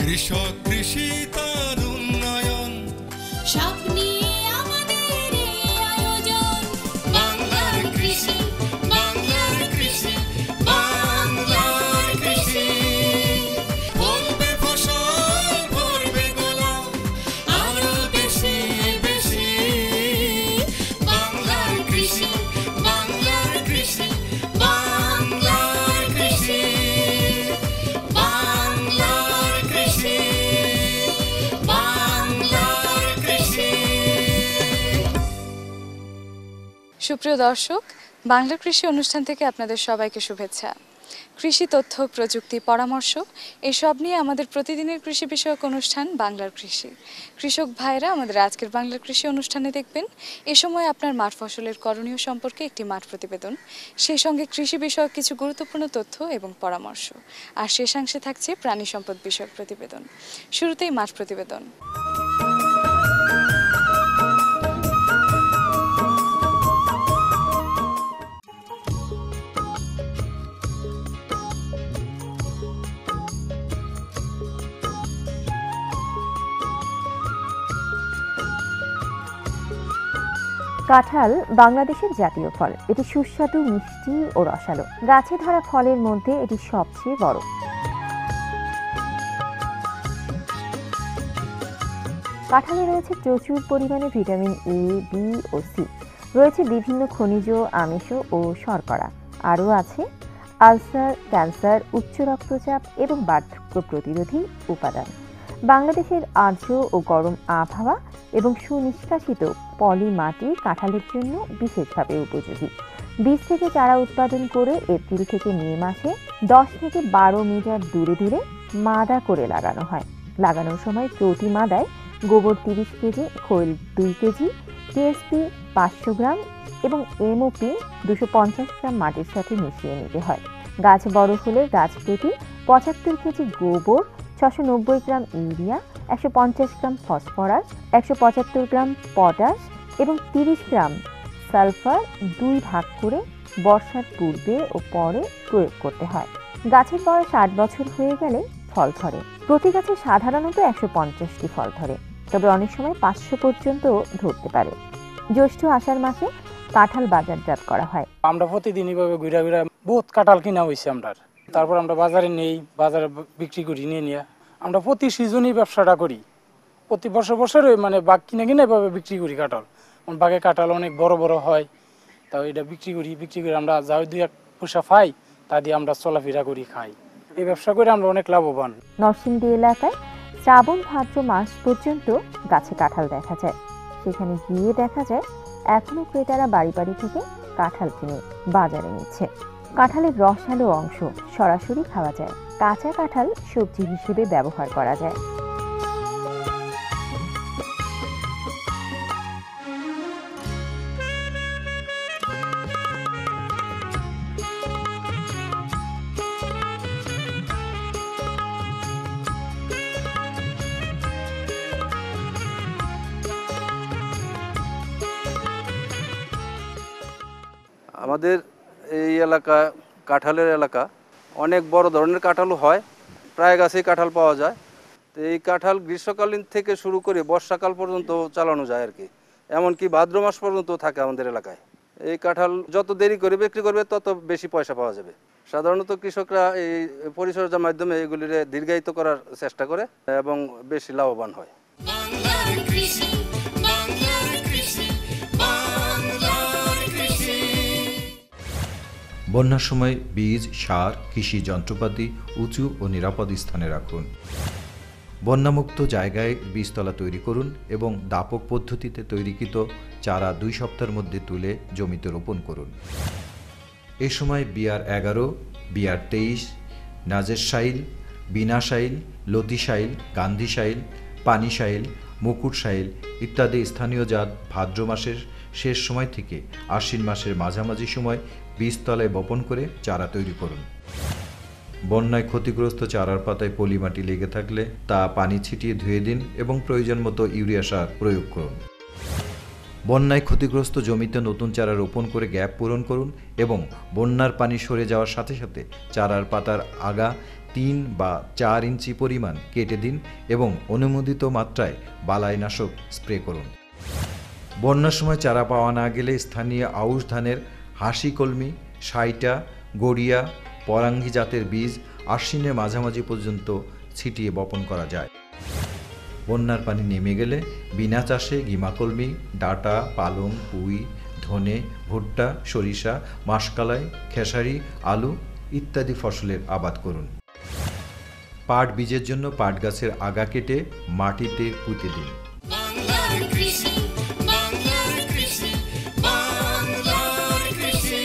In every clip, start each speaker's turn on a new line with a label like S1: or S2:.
S1: কৃষক কৃষি তার উন্নয়ন
S2: সব নিয়ে আমাদের এই আয়োজন। বাংলার কৃষি, বাংলার কৃষি, বাংলার কৃষি।
S1: ফলবে ফসল ভরবে গোলা
S2: আরো বেশি বেশি।
S1: বাংলার কৃষি, বাংলার কৃষি, বাংলার কৃষি, বাংলার কৃষি, বাংলার কৃষি।
S3: সুপ্রিয় দর্শক, বাংলা কৃষি অনুষ্ঠান থেকে আপনাদের সবাইকে শুভেচ্ছা। কৃষি তথ্য, প্রযুক্তি, পরামর্শ এসব নিয়ে আমাদের প্রতিদিনের কৃষি বিষয়ক অনুষ্ঠান বাংলার কৃষি। কৃষক ভাইরা আমাদের আজকের বাংলার কৃষি অনুষ্ঠানে দেখবেন এ সময় আপনার মাঠ ফসলের করণীয় সম্পর্কে একটি মাঠ প্রতিবেদন, সেই সঙ্গে কৃষি বিষয়ক কিছু গুরুত্বপূর্ণ তথ্য এবং পরামর্শ, আর শেষাংশে থাকছে প্রাণী সম্পদ বিষয়ক প্রতিবেদন। শুরুতেই মাঠ প্রতিবেদন।
S4: কাঁঠাল বাংলাদেশের জাতীয় ফল। এটি সুস্বাদু, মিষ্টি ও রসালো। গাছে ধরা ফলের মধ্যে এটি সবচেয়ে বড়। কাঁঠালে রয়েছে প্রচুর পরিমাণে ভিটামিন এ, বি ও সি। রয়েছে বিভিন্ন খনিজ, আমিষ ও শর্করা। আরও আছে আলসার, ক্যান্সার, উচ্চ রক্তচাপ এবং বার্ধক্য প্রতিরোধী উপাদান। বাংলাদেশের আর্দ্র ও গরম আবহাওয়া এবং সুনিষ্কাশিত পলি মাটি কাঁঠালের জন্য বিশেষভাবে উপযোগী। বীজ থেকে চারা উৎপাদন করে এপ্রিল থেকে মে মাসে 10 থেকে 12 মিটার দূরে দূরে মাদা করে লাগানো হয়। লাগানোর সময় প্রতি মাদায় গোবর 30 কেজি, খৈল 2 কেজি, টিএসপি 500 গ্রাম এবং এমওপি 250 গ্রাম মাটির সাথে মিশিয়ে নিতে হয়। গাছ বড় হলে গাছ প্রতি 75 কেজি গোবর, 690 গ্রাম ইউরিয়া, 150 গ্রাম ফসফরাস, 175 গ্রাম পটাশ এবং 30 গ্রাম সালফার 2 ভাগ করে বর্ষার পূর্বে ও পরে প্রয়োগ করতে হয়। গাছের বয়স 8 বছর হয়ে গেলে ফল ধরে। প্রতি গাছে সাধারণত 150টি ফল ধরে, তবে অনেক সময় 500 পর্যন্ত ধরতে পারে। জ্যৈষ্ঠ আষাঢ় মাসে কাঁঠাল বাজারজাত করা হয়।
S5: আমরা প্রতিদিন এইভাবে ঘুরা ঘুরা বহুত কাঁঠাল কিনা হয়েছে আমরা। তারপর আমরা বাজারে নেই, বাজারে বিক্রি করি। নিয়ে আমরা প্রতি সিজনই ব্যবসাটা করি। প্রতি বছরে মানে বাঘ কিনে কিনে এভাবে বিক্রি করি কাঁঠাল। বাঘে কাঁঠাল অনেক বড় বড় হয়, তাও এটা বিক্রি করি আমরা যা 2-1 পয়সা পাই, তা দিয়ে আমরা চলাফেরা করি, খাই। এই ব্যবসা করে আমরা অনেক লাভবান।
S4: নরসিংদী এলাকায় শ্রাবণ ভাদ্র মাস পর্যন্ত গাছে কাঁঠাল দেখা যায়। সেখানে গিয়ে দেখা যায় এখনো ক্রেতারা বাড়ি বাড়ি থেকে কাঁঠাল কিনে বাজারে নিচ্ছে। কাঁঠালের রসালো অংশ সরাসরি খাওয়া যায়। কাঁচা কাঁঠাল সবজি হিসেবে ব্যবহার করা যায়।
S6: আমাদের এই এলাকা কাঁঠালের এলাকা, অনেক বড় ধরনের কাঁঠালও হয়, প্রায় গাছেই কাঁঠাল পাওয়া যায়। তো এই কাঁঠাল গ্রীষ্মকালীন থেকে শুরু করে বর্ষাকাল পর্যন্ত চালানো যায় আর কি, এমনকি ভাদ্র মাস পর্যন্ত থাকে আমাদের এলাকায়। এই কাঁঠাল যত দেরি করে বিক্রি করবে তত বেশি পয়সা পাওয়া যাবে। সাধারণত কৃষকরা এই পরিচর্যার মাধ্যমে এগুলির দীর্ঘায়িত করার চেষ্টা করে এবং বেশি লাভবান হয়।
S1: বাংলার কৃষি, বাংলার কৃষি, বাংলার কৃষি।
S7: বন্যার সময় বীজ, সার, কৃষি যন্ত্রপাতি উঁচু ও নিরাপদ স্থানে রাখুন। বন্যামুক্ত জায়গায় বীজতলা তৈরি করুন এবং দাপক পদ্ধতিতে তৈরিকৃত চারা 2 সপ্তাহের মধ্যে তুলে জমিতে রোপণ করুন। এ সময় BR11, BR23, নাজের শাইল, বিনা শাইল, লতি শাইল, গান্ধী শাইল, পানি শাইল, মুকুট শাইল ইত্যাদি স্থানীয় জাত ভাদ্র মাসের শেষ সময় থেকে আশ্বিন মাসের মাঝামাঝি সময় বীজতলায় বপন করে চারা তৈরি করুন। বন্যায় ক্ষতিগ্রস্ত চারার পাতায় পলি মাটি লেগে থাকলে তা পানি ছিটিয়ে ধুয়ে দিন এবং প্রয়োজন মতো ইউরিয়া সার প্রয়োগ করুন। বন্যায় ক্ষতিগ্রস্ত জমিতে নতুন চারা রোপণ করে গ্যাপ পূরণ করুন এবং বন্যার পানি সরে যাওয়ার সাথে সাথে চারার পাতার আগা 3 বা 4 ইঞ্চি পরিমাণ কেটে দিন এবং অনুমোদিত মাত্রায় বালাইনাশক স্প্রে করুন। বন্যার সময় চারা পাওয়া না গেলে স্থানীয় আউশ ধানের হাসি কলমি, সাইটা, গড়িয়া, পরাঙ্গি জাতের বীজ আশ্বিনের মাঝামাঝি পর্যন্ত ছিটিয়ে বপন করা যায়। বন্যার পানি নেমে গেলে বিনা চাষে গিমাকলমি, ডাঁটা, পালং, পুঁই, ধনে, ভুট্টা, সরিষা, মাসকালাই, খেসারি, আলু ইত্যাদি ফসলের আবাদ করুন। পাট বীজের জন্য পাট গাছের আগা কেটে মাটিতে পুঁতে দিন।
S1: বাংলার কৃষি, বাংলার কৃষি, বাংলার কৃষি।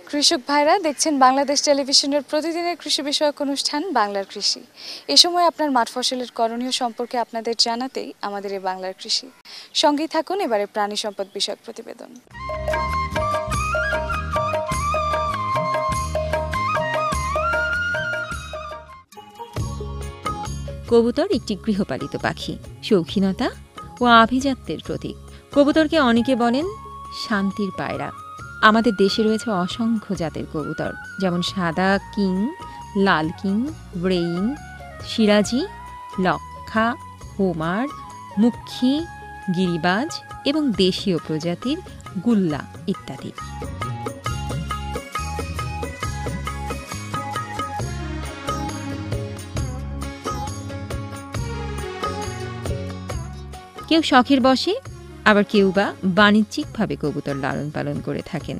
S3: কৃষক ভাইরা দেখছেন বাংলাদেশ টেলিভিশনের প্রতিদিনের কৃষি বিষয়ক অনুষ্ঠান বাংলার কৃষি। এ সময় আপনার মাঠ ফসলের করণীয় সম্পর্কে আপনাদের জানাতেই আমাদের এই বাংলার কৃষি। সঙ্গেই থাকুন এবারে প্রাণী সম্পদ বিষয়ক প্রতিবেদন।
S8: কবুতর একটি গৃহপালিত পাখি, শৌখিনতা ও আভিজাত্যের প্রতীক। কবুতরকে অনেকে বলেন শান্তির পায়রা। আমাদের দেশে রয়েছে অসংখ্য জাতের কবুতর, যেমন সাদা কিং, লাল কিং, ব্রেইন, সিরাজি, লক্ষা, হোমার, মুখী, গিরিবাজ এবং দেশীয় প্রজাতির গুল্লা ইত্যাদি। কেউ শখের বশে, আবার কেউ বা বাণিজ্যিকভাবে কবুতর লালন পালন করে থাকেন।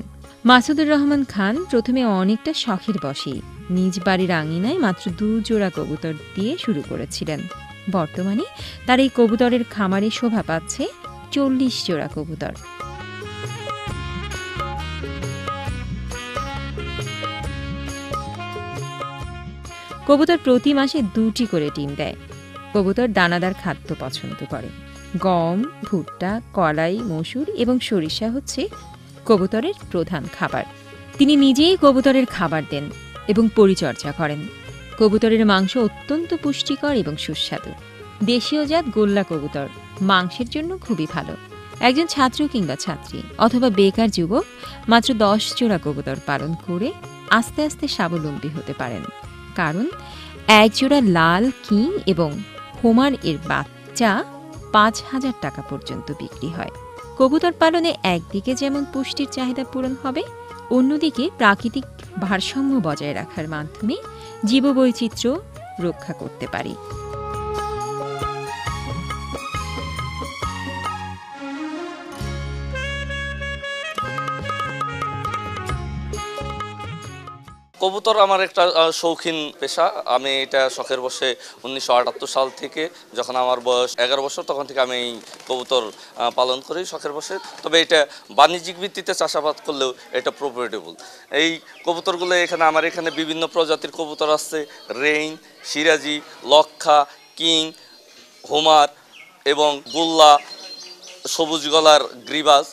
S8: মাসুদুর রহমান খান প্রথমে অনেকটা শখের বশেই নিজ বাড়ির আঙিনায় মাত্র 2 জোড়া কবুতর দিয়ে শুরু করেছিলেন। বর্তমানে তার এই কবুতরের খামারে শোভা পাচ্ছে 40 জোড়া কবুতর। কবুতর প্রতি মাসে 2টি করে ডিম দেয়। কবুতর দানাদার খাদ্য পছন্দ করে। গম, ভুট্টা, কলাই, মসুর এবং সরিষা হচ্ছে কবুতরের প্রধান খাবার। তিনি নিজেই কবুতরের খাবার দেন এবং পরিচর্যা করেন। কবুতরের মাংস অত্যন্ত পুষ্টিকর এবং সুস্বাদু। দেশীয় জাত গোল্লা কবুতর মাংসের জন্য খুবই ভালো। একজন ছাত্র কিংবা ছাত্রী অথবা বেকার যুবক মাত্র 10 জোড়া কবুতর পালন করে আস্তে আস্তে স্বাবলম্বী হতে পারেন, কারণ 1 জোড়া লাল কিং এবং হোমার এর বাচ্চা 5,000 টাকা পর্যন্ত বিক্রি হয়। কবুতর পালনে একদিকে যেমন পুষ্টির চাহিদা পূরণ হবে, অন্যদিকে প্রাকৃতিক ভারসাম্য বজায় রাখার মাধ্যমে জীববৈচিত্র্য রক্ষা করতে পারি।
S9: কবুতর আমার একটা শৌখিন পেশা। আমি এটা শখের বসে 1978 সাল থেকে, যখন আমার বয়স 11 বছর, তখন থেকে আমি এই কবুতর পালন করি শখের বসে। তবে এটা বাণিজ্যিক ভিত্তিতে চাষাবাদ করলেও এটা প্রফিটেবল। এই কবুতরগুলো আমার এখানে বিভিন্ন প্রজাতির কবুতর আছে। রেইন, সিরাজি, লক্ষা, কিং, হোমার এবং গোল্লা, সবুজ গলার গ্রিবাজ,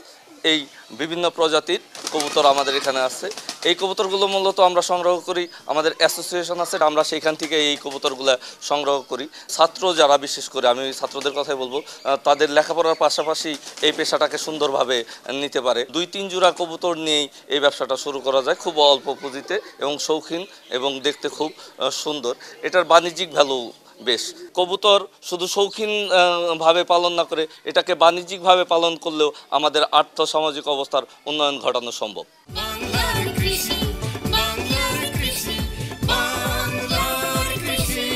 S9: এই বিভিন্ন প্রজাতির কবুতর আমাদের এখানে আছে। এই কবুতরগুলো মূলত আমরা সংগ্রহ করি, আমাদের অ্যাসোসিয়েশন আছে, আমরা সেইখান থেকে এই কবুতরগুলো সংগ্রহ করি। ছাত্র যারা, বিশেষ করে আমি ছাত্রদের কথাই বলবো, তাদের লেখাপড়ার পাশাপাশি এই পেশাটাকে সুন্দরভাবে নিতে পারে। 2-3 জোড়া কবুতর নিয়েই এই ব্যবসাটা শুরু করা যায় খুব অল্প পুঁজিতে এবং শৌখিন এবং দেখতে খুব সুন্দর। এটার বাণিজ্যিক ভ্যালু বেশ। কবুতর শুধু শৌখিন ভাবে পালন না করে এটাকে বাণিজ্যিকভাবে পালন করলেও আমাদের আর্থসামাজিক অবস্থার উন্নয়ন ঘটানো সম্ভব।
S1: বাংলার কৃষি, বাংলার কৃষি, বাংলার কৃষি।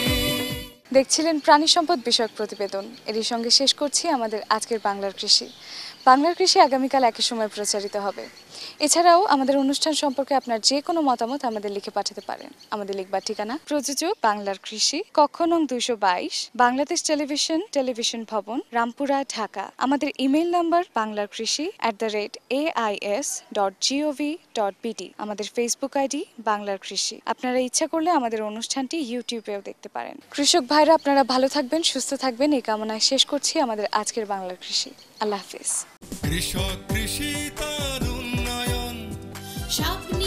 S3: দেখছিলেন প্রাণী সম্পদ বিষয়ক প্রতিবেদন। এরই সঙ্গে শেষ করছি আমাদের আজকের বাংলার কৃষি। বাংলার কৃষি আগামীকাল একই সময় প্রচারিত হবে। এছাড়াও আমাদের অনুষ্ঠান সম্পর্কে আপনার যে কোনো মতামত আমাদের লিখে পাঠাতে পারেন। আমাদের লিখবার ঠিকানা প্রযোজক বাংলার কৃষি, কক্ষ নং 222, বাংলাদেশ টেলিভিশন, টেলিভিশন ভবন, রামপুরা, ঢাকা। আমাদের ইমেইল নাম্বার banglarkrishi@ais.gov.bt। আমাদের ফেসবুক আইডি বাংলার কৃষি। আপনারা ইচ্ছা করলে আমাদের অনুষ্ঠানটি ইউটিউবেও দেখতে পারেন। কৃষক ভাইরা আপনারা ভালো থাকবেন, সুস্থ থাকবেন, এই কামনায় শেষ করছি আমাদের আজকের বাংলার কৃষি। আল্লাহ হাফিজ।
S2: কৃষক কৃষি তার উন্নয়ন
S1: স্বপ্ন